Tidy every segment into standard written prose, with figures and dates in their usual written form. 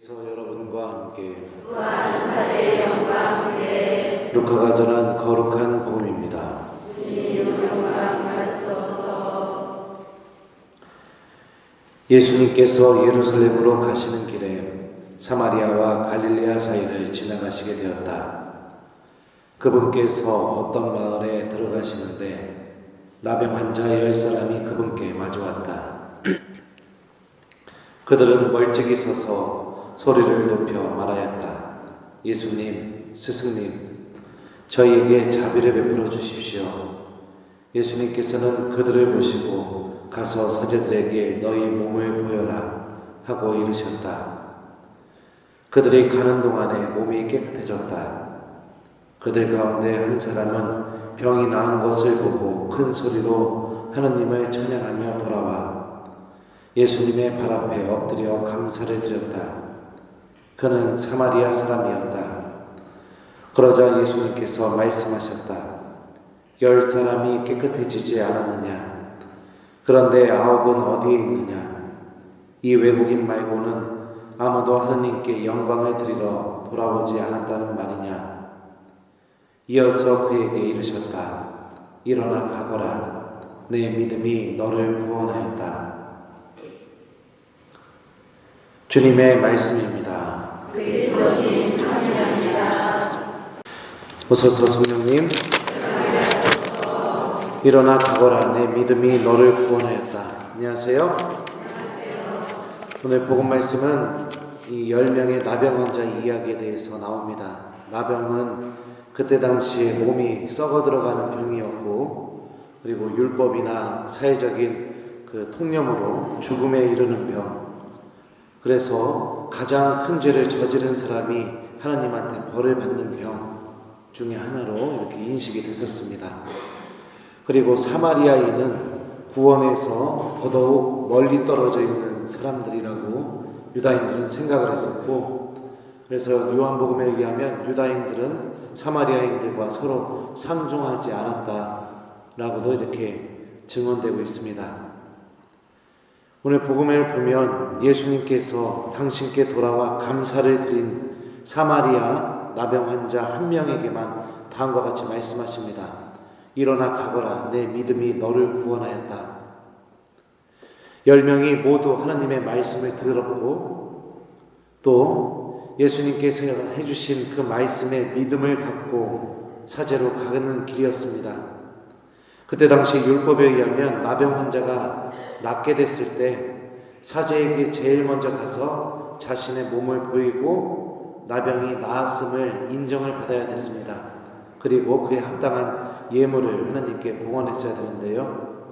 주님께서 여러분과 함께 또한 사제의 영과 함께 루카가 전한 거룩한 복음입니다. 주님 영광 받으소서. 예수님께서 예루살렘으로 가시는 길에 사마리아와 갈릴레아 사이를 지나가시게 되었다. 그분께서 어떤 마을에 들어가시는데 나병 환자 10사람이 그분께 마주왔다. 그들은 멀찍이 서서 소리를 높여 말하였다. 예수님, 스승님, 저희에게 자비를 베풀어 주십시오. 예수님께서는 그들을 보시고 가서 사제들에게 너희 몸을 보여라 하고 이르셨다. 그들이 가는 동안에 몸이 깨끗해졌다. 그들 가운데 한 사람은 병이 나은 것을 보고 큰 소리로 하느님을 찬양하며 돌아와 예수님의 발 앞에 엎드려 감사를 드렸다. 그는 사마리아 사람이었다. 그러자 예수님께서 말씀하셨다. 10사람이 깨끗해지지 않았느냐? 그런데 9은 어디에 있느냐? 이 외국인 말고는 아무도 하느님께 영광을 드리러 돌아오지 않았다는 말이냐? 이어서 그에게 이르셨다. 일어나 가거라. 내 믿음이 너를 구원하였다. 주님의 말씀입니다. 그리스도님 찬양합니다. 오소서 성령님, 일어나 가거라. 내 믿음이 너를 구원하였다. 안녕하세요. 오늘 복음 말씀은 이 10명의 나병 환자 이야기에 대해서 나옵니다. 나병은 그때 당시에 몸이 썩어 들어가는 병이었고, 그리고 율법이나 사회적인 그 통념으로 죽음에 이르는 병. 그래서 가장 큰 죄를 저지른 사람이 하나님한테 벌을 받는 병 중에 하나로 이렇게 인식이 됐었습니다. 그리고 사마리아인은 구원에서 더더욱 멀리 떨어져 있는 사람들이라고 유다인들은 생각을 했었고, 그래서 요한복음에 의하면 유다인들은 사마리아인들과 서로 상종하지 않았다라고도 이렇게 증언되고 있습니다. 오늘 복음을 보면 예수님께서 당신께 돌아와 감사를 드린 사마리아 나병 환자 한 명에게만 다음과 같이 말씀하십니다. 일어나 가거라. 내 믿음이 너를 구원하였다. 10명이 모두 하나님의 말씀을 들었고 또 예수님께서 해주신 그 말씀에 믿음을 갖고 사제로 가는 길이었습니다. 그때 당시 율법에 의하면 나병 환자가 낫게 됐을 때 사제에게 제일 먼저 가서 자신의 몸을 보이고 나병이 나았음을 인정을 받아야 됐습니다. 그리고 그에 합당한 예물을 하나님께 봉헌했어야 되는데요.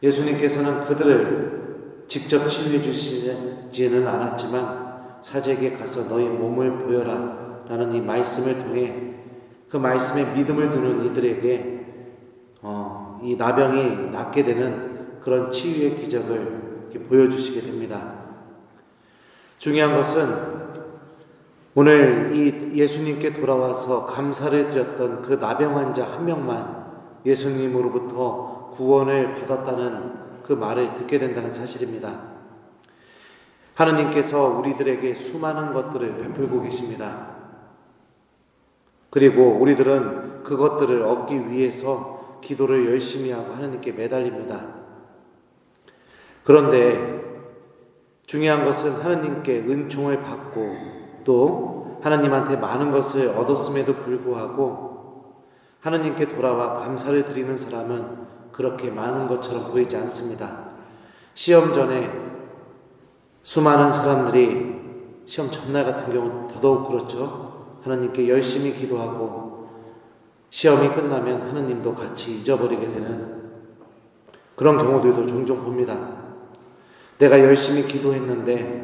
예수님께서는 그들을 직접 치유해 주시지는 않았지만 사제에게 가서 너희 몸을 보여라 라는 이 말씀을 통해 그 말씀에 믿음을 두는 이들에게 이 나병이 낫게 되는 그런 치유의 기적을 이렇게 보여주시게 됩니다. 중요한 것은 오늘 이 예수님께 돌아와서 감사를 드렸던 그 나병 환자 한 명만 예수님으로부터 구원을 받았다는 그 말을 듣게 된다는 사실입니다. 하느님께서 우리들에게 수많은 것들을 베풀고 계십니다. 그리고 우리들은 그것들을 얻기 위해서 기도를 열심히 하고 하느님께 매달립니다. 그런데 중요한 것은 하느님께 은총을 받고 또 하나님한테 많은 것을 얻었음에도 불구하고 하느님께 돌아와 감사를 드리는 사람은 그렇게 많은 것처럼 보이지 않습니다. 시험 전에 수많은 사람들이 시험 전날 같은 경우는 더더욱 그렇죠. 하나님께 열심히 기도하고 시험이 끝나면 하느님도 같이 잊어버리게 되는 그런 경우들도 종종 봅니다. 내가 열심히 기도했는데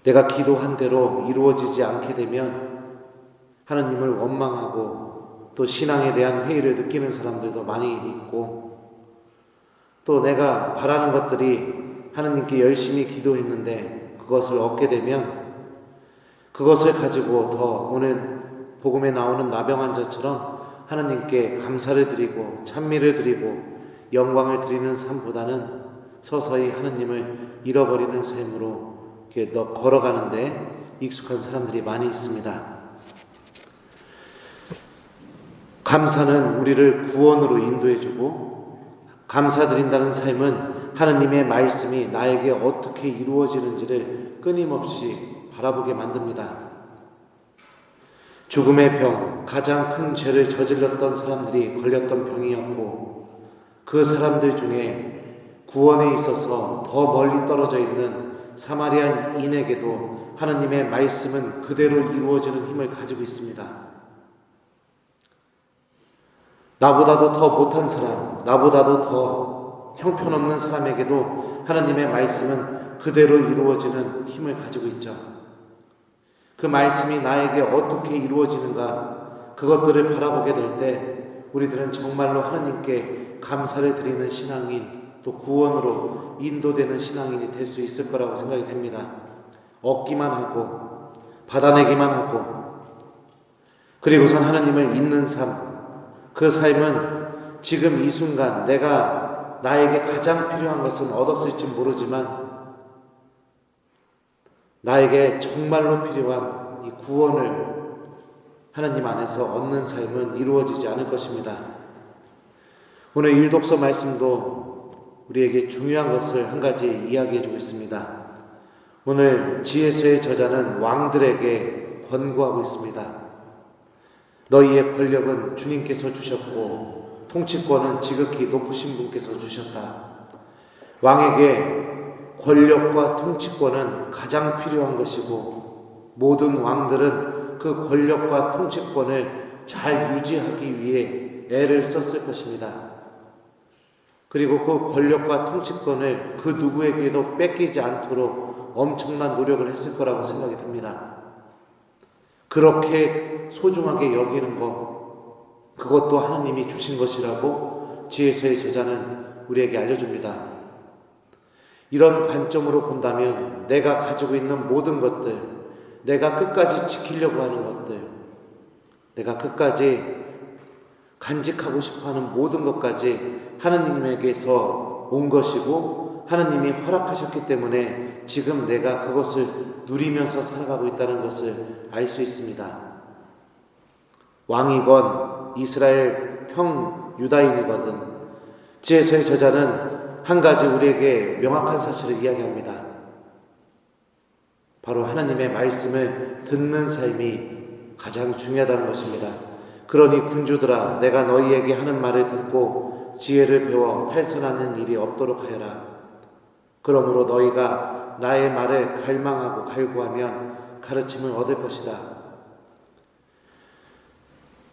내가 기도한 대로 이루어지지 않게 되면 하느님을 원망하고 또 신앙에 대한 회의를 느끼는 사람들도 많이 있고, 또 내가 바라는 것들이 하느님께 열심히 기도했는데 그것을 얻게 되면 그것을 가지고 더 오늘 복음에 나오는 나병 환자처럼 하나님께 감사를 드리고 찬미를 드리고 영광을 드리는 삶보다는 서서히 하느님을 잃어버리는 삶으로 이렇게 걸어가는데 익숙한 사람들이 많이 있습니다. 감사는 우리를 구원으로 인도해주고, 감사드린다는 삶은 하느님의 말씀이 나에게 어떻게 이루어지는지를 끊임없이 바라보게 만듭니다. 죽음의 병, 가장 큰 죄를 저질렀던 사람들이 걸렸던 병이었고, 그 사람들 중에 구원에 있어서 더 멀리 떨어져 있는 사마리아인에게도 하느님의 말씀은 그대로 이루어지는 힘을 가지고 있습니다. 나보다도 더 못한 사람, 나보다도 더 형편없는 사람에게도 하느님의 말씀은 그대로 이루어지는 힘을 가지고 있죠. 그 말씀이 나에게 어떻게 이루어지는가, 그것들을 바라보게 될 때 우리들은 정말로 하느님께 감사를 드리는 신앙인, 또 구원으로 인도되는 신앙인이 될 수 있을 거라고 생각이 됩니다. 얻기만 하고 받아내기만 하고 그리고선 하느님을 잊는 삶, 그 삶은 지금 이 순간 나에게 가장 필요한 것은 얻었을지 모르지만 나에게 정말로 필요한 이 구원을 하나님 안에서 얻는 삶은 이루어지지 않을 것입니다. 오늘 일독서 말씀도 우리에게 중요한 것을 한 가지 이야기해 주고 있습니다. 오늘 지혜서의 저자는 왕들에게 권고하고 있습니다. 너희의 권력은 주님께서 주셨고 통치권은 지극히 높으신 분께서 주셨다. 왕에게 권력과 통치권은 가장 필요한 것이고 모든 왕들은 그 권력과 통치권을 잘 유지하기 위해 애를 썼을 것입니다. 그리고 그 권력과 통치권을 그 누구에게도 뺏기지 않도록 엄청난 노력을 했을 거라고 생각이 듭니다. 그렇게 소중하게 여기는 것, 그것도 하나님이 주신 것이라고 지혜서의 저자는 우리에게 알려줍니다. 이런 관점으로 본다면 내가 가지고 있는 모든 것들, 내가 끝까지 지키려고 하는 것들, 내가 끝까지 간직하고 싶어하는 모든 것까지 하나님에게서 온 것이고 하나님이 허락하셨기 때문에 지금 내가 그것을 누리면서 살아가고 있다는 것을 알 수 있습니다. 왕이건 이스라엘 유다인이거든 지혜서의 저자는 한 가지 우리에게 명확한 사실을 이야기합니다. 바로 하나님의 말씀을 듣는 삶이 가장 중요하다는 것입니다. 그러니 군주들아, 내가 너희에게 하는 말을 듣고 지혜를 배워 탈선하는 일이 없도록 하여라. 그러므로 너희가 나의 말을 갈망하고 갈구하면 가르침을 얻을 것이다.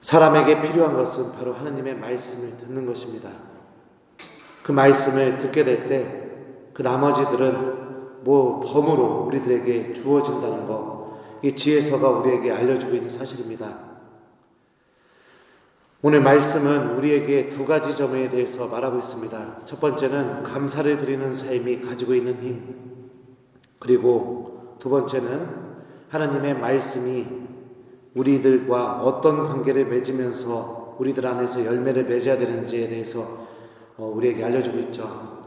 사람에게 필요한 것은 바로 하나님의 말씀을 듣는 것입니다. 그 말씀을 듣게 될 때 그 나머지들은 덤으로 우리들에게 주어진다는 것, 이 지혜서가 우리에게 알려주고 있는 사실입니다. 오늘 말씀은 우리에게 두 가지 점에 대해서 말하고 있습니다. 첫 번째는 감사를 드리는 삶이 가지고 있는 힘, 그리고 두 번째는 하나님의 말씀이 우리들과 어떤 관계를 맺으면서 우리들 안에서 열매를 맺어야 되는지에 대해서 우리에게 알려주고 있죠.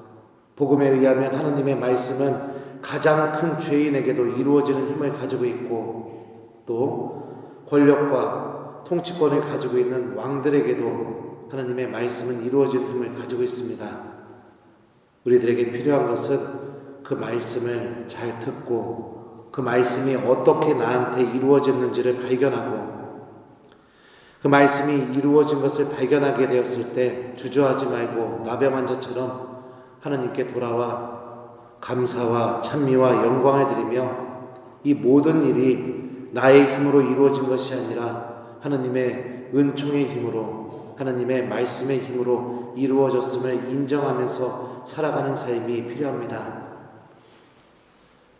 복음에 의하면 하나님의 말씀은 가장 큰 죄인에게도 이루어지는 힘을 가지고 있고 또 권력과 통치권을 가지고 있는 왕들에게도 하나님의 말씀은 이루어지는 힘을 가지고 있습니다. 우리들에게 필요한 것은 그 말씀을 잘 듣고 그 말씀이 어떻게 나한테 이루어졌는지를 발견하고 그 말씀이 이루어진 것을 발견하게 되었을 때 주저하지 말고 나병 환자처럼 하나님께 돌아와 감사와 찬미와 영광을 드리며 이 모든 일이 나의 힘으로 이루어진 것이 아니라 하나님의 은총의 힘으로 하나님의 말씀의 힘으로 이루어졌음을 인정하면서 살아가는 삶이 필요합니다.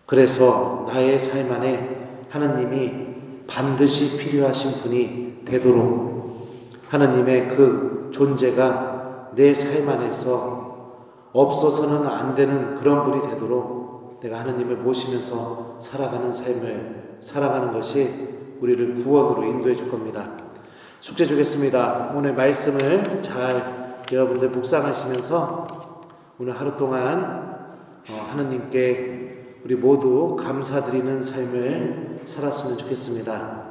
그래서 나의 삶 안에 하나님이 반드시 필요하신 분이 되도록 하나님의 그 존재가 내 삶 안에서 없어서는 안 되는 그런 분이 되도록 내가 하나님을 모시면서 살아가는 삶을 살아가는 것이 우리를 구원으로 인도해 줄 겁니다. 숙제 주겠습니다. 오늘 말씀을 잘 여러분들 묵상하시면서 오늘 하루 동안 하나님께 우리 모두 감사드리는 삶을 살았으면 좋겠습니다.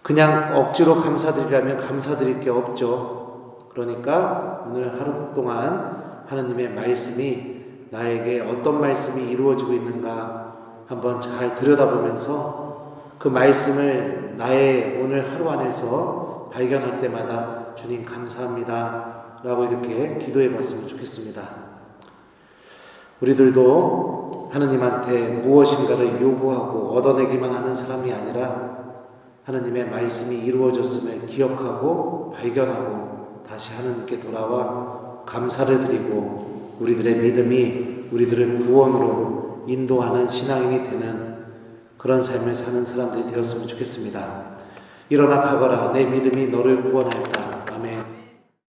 그냥 억지로 감사드리라면 감사드릴 게 없죠. 그러니까 오늘 하루 동안 하나님의 말씀이 나에게 어떤 말씀이 이루어지고 있는가 한번 잘 들여다보면서 그 말씀을 나의 오늘 하루 안에서 발견할 때마다 주님 감사합니다 라고 이렇게 기도해 봤으면 좋겠습니다. 우리들도 하나님한테 무엇인가를 요구하고 얻어내기만 하는 사람이 아니라 하나님의 말씀이 이루어졌음을 기억하고 발견하고 다시 하나님께 돌아와 감사를 드리고 우리들의 믿음이 우리들을 구원으로 인도하는 신앙인이 되는 그런 삶을 사는 사람들이 되었으면 좋겠습니다. 일어나 가거라 내 믿음이 너를 구원하였다.